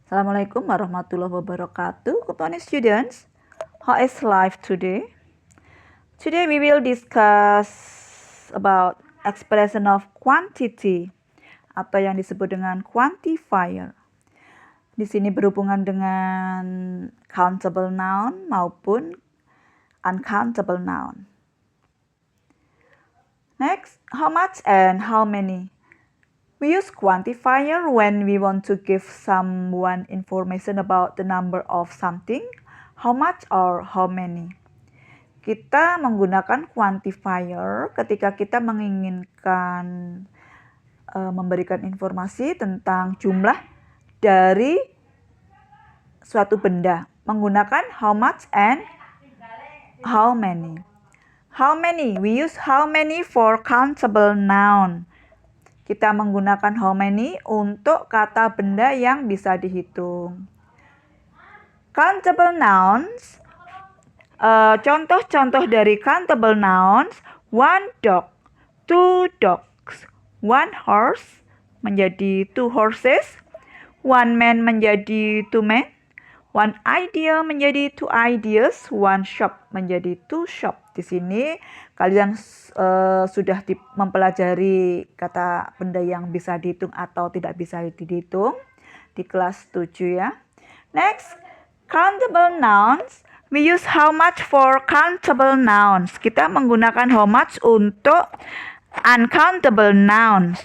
Assalamualaikum warahmatullahi wabarakatuh. Good morning, students. How is life today? Today we will discuss about expression of quantity atau yang disebut dengan quantifier. Di sini berhubungan dengan countable noun maupun uncountable noun. Next, how much and how many? We use quantifier when we want to give someone information about the number of something, how much or how many. Kita menggunakan quantifier ketika kita menginginkan memberikan informasi tentang jumlah dari suatu benda menggunakan how much and how many. How many? We use how many for countable noun. Kita menggunakan how many untuk kata benda yang bisa dihitung. Countable nouns, contoh-contoh dari countable nouns, one dog, two dogs, one horse menjadi two horses, one man menjadi two men, one idea menjadi two ideas, one shop menjadi two shop. Di sini kalian sudah mempelajari kata benda yang bisa dihitung atau tidak bisa dihitung di kelas 7 ya. Next, countable nouns. We use how much for countable nouns. Kita menggunakan how much untuk uncountable nouns.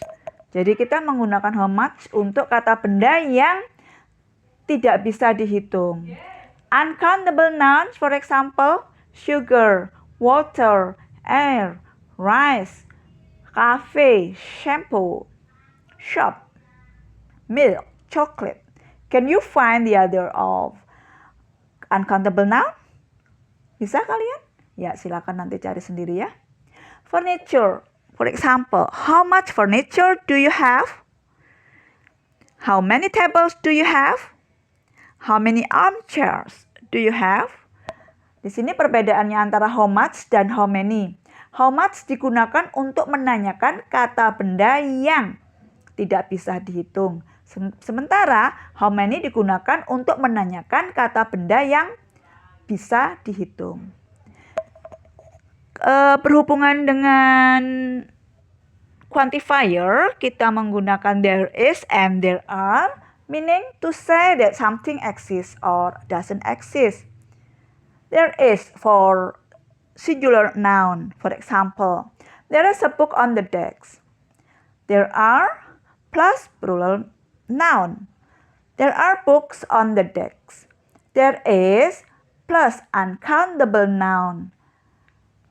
Jadi kita menggunakan how much untuk kata benda yang tidak bisa dihitung. Uncountable nouns, for example, sugar, water, air, rice, cafe, shampoo, shop, milk, chocolate. Can you find the other of uncountable noun? Bisa kalian? Ya, silakan nanti cari sendiri ya. Furniture, for example, how much furniture do you have? How many tables do you have? How many armchairs do you have? Di sini perbedaannya antara how much dan how many. How much digunakan untuk menanyakan kata benda yang tidak bisa dihitung. Sementara how many digunakan untuk menanyakan kata benda yang bisa dihitung. Berhubungan dengan quantifier, kita menggunakan there is and there are, meaning to say that something exists or doesn't exist. There is for singular noun. For example, there is a book on the desk. There are plus plural noun. There are books on the desk. There is plus uncountable noun.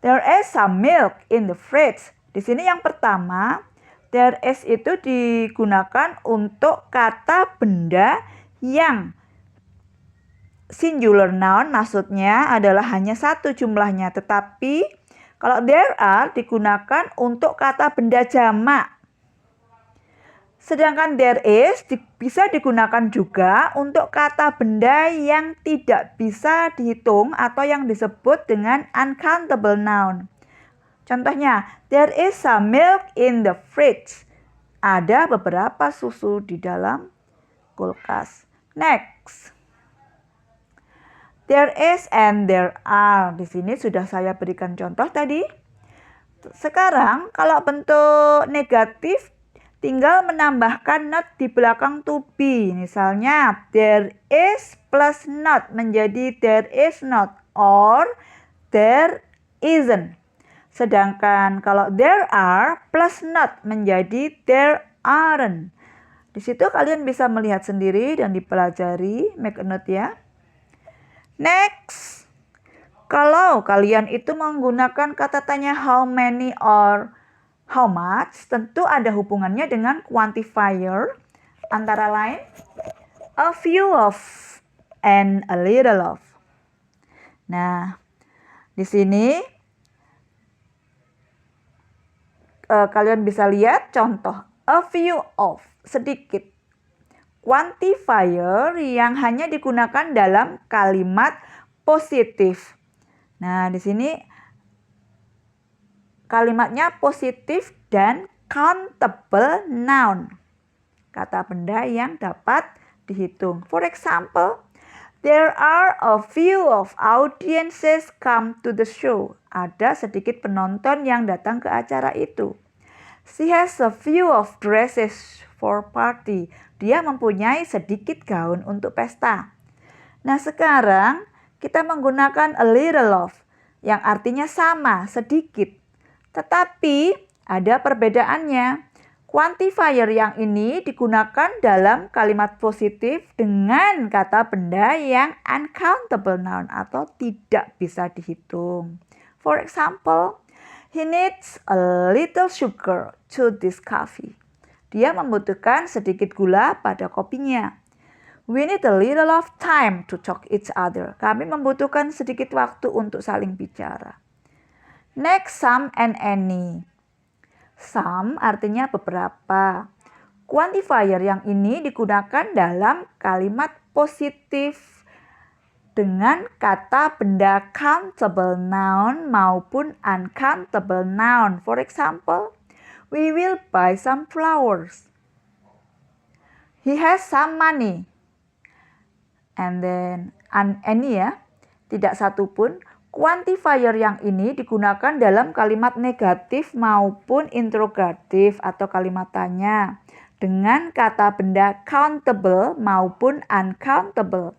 There is some milk in the fridge. Di sini yang pertama, there is itu digunakan untuk kata benda yang singular noun, maksudnya adalah hanya satu jumlahnya. Tetapi kalau there are digunakan untuk kata benda jamak. Sedangkan there is bisa digunakan juga untuk kata benda yang tidak bisa dihitung atau yang disebut dengan uncountable noun. Contohnya, there is some milk in the fridge. Ada beberapa susu di dalam kulkas. Next. There is and there are. Di sini sudah saya berikan contoh tadi. Sekarang kalau bentuk negatif tinggal menambahkan not di belakang to be. Misalnya there is plus not menjadi there is not or there isn't. Sedangkan kalau there are plus not menjadi there aren't. Di situ kalian bisa melihat sendiri dan dipelajari, make a note ya. Next, kalau kalian itu menggunakan kata tanya how many or how much, tentu ada hubungannya dengan quantifier, antara lain a few of and a little of. Nah, di sini kalian bisa lihat contoh a few of, sedikit. Quantifier yang hanya digunakan dalam kalimat positif. Nah, di sini kalimatnya positif dan countable noun. Kata benda yang dapat dihitung. For example, there are a few of audiences come to the show. Ada sedikit penonton yang datang ke acara itu. She has a few of dresses for party. Dia mempunyai sedikit gaun untuk pesta. Nah, sekarang kita menggunakan a little of yang artinya sama, sedikit. Tetapi ada perbedaannya. Quantifier yang ini digunakan dalam kalimat positif dengan kata benda yang uncountable noun atau tidak bisa dihitung. For example, he needs a little sugar to this coffee. Dia membutuhkan sedikit gula pada kopinya. We need a little of time to talk each other. Kami membutuhkan sedikit waktu untuk saling bicara. Next, some and any. Some artinya beberapa. Quantifier yang ini digunakan dalam kalimat positif dengan kata benda countable noun maupun uncountable noun. For example, we will buy some flowers. He has some money. And then any ya, tidak satu pun. Quantifier yang ini digunakan dalam kalimat negatif maupun interrogatif atau kalimat tanya dengan kata benda countable maupun uncountable.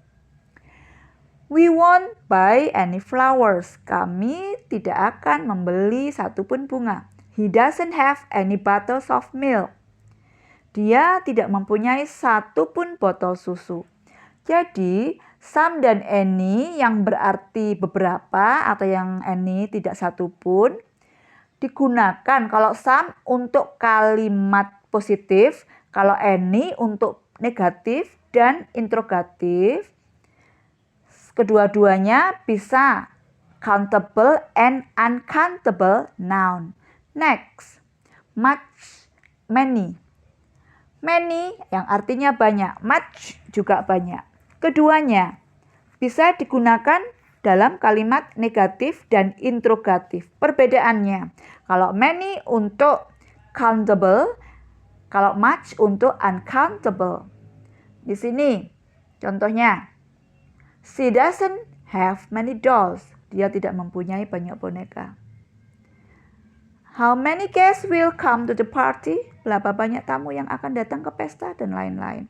We won't buy any flowers. Kami tidak akan membeli satupun bunga. He doesn't have any bottles of milk. Dia tidak mempunyai satupun botol susu. Jadi, some dan any yang berarti beberapa atau yang any tidak satupun digunakan kalau some untuk kalimat positif, kalau any untuk negatif dan interrogatif. Kedua-duanya bisa countable and uncountable noun. Next, much, many. Many yang artinya banyak, much juga banyak. Keduanya bisa digunakan dalam kalimat negatif dan interrogatif. Perbedaannya, kalau many untuk countable, kalau much untuk uncountable. Di sini contohnya, she doesn't have many dolls. Dia tidak mempunyai banyak boneka. How many guests will come to the party? Berapa banyak tamu yang akan datang ke pesta dan lain-lain.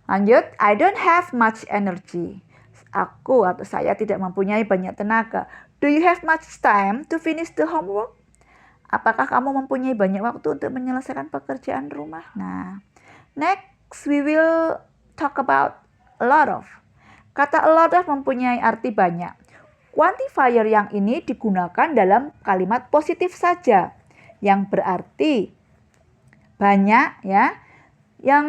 Lanjut, I don't have much energy. Aku atau saya tidak mempunyai banyak tenaga. Do you have much time to finish the homework? Apakah kamu mempunyai banyak waktu untuk menyelesaikan pekerjaan rumah? Nah, next we will talk about a lot of. Kata a lot of mempunyai arti banyak. Quantifier yang ini digunakan dalam kalimat positif saja, yang berarti banyak ya, yang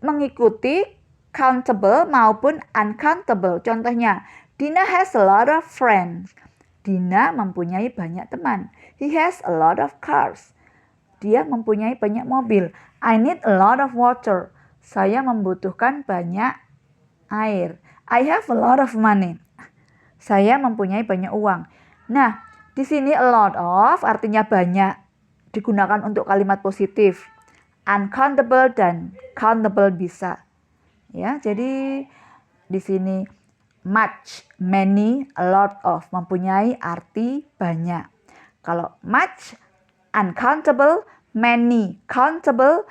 mengikuti countable maupun uncountable. Contohnya, Dina has a lot of friends. Dina mempunyai banyak teman. He has a lot of cars. Dia mempunyai banyak mobil. I need a lot of water. Saya membutuhkan banyak air. I have a lot of money. Saya mempunyai banyak uang. Nah, di sini a lot of artinya banyak digunakan untuk kalimat positif. Uncountable dan countable bisa. Ya, jadi di sini much, many, a lot of mempunyai arti banyak. Kalau much uncountable, many countable,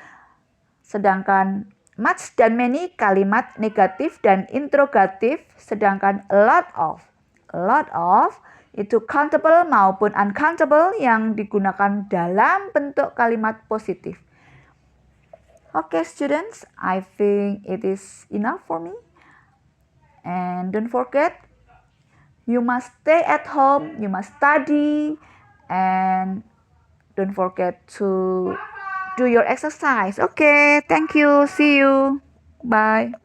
sedangkan much dan many kalimat negatif dan interrogatif, sedangkan a lot of itu countable maupun uncountable yang digunakan dalam bentuk kalimat positif. Okay, students, I think it is enough for me. And don't forget, you must stay at home, you must study, and don't forget to do your exercise. Okay, thank you. See you. Bye.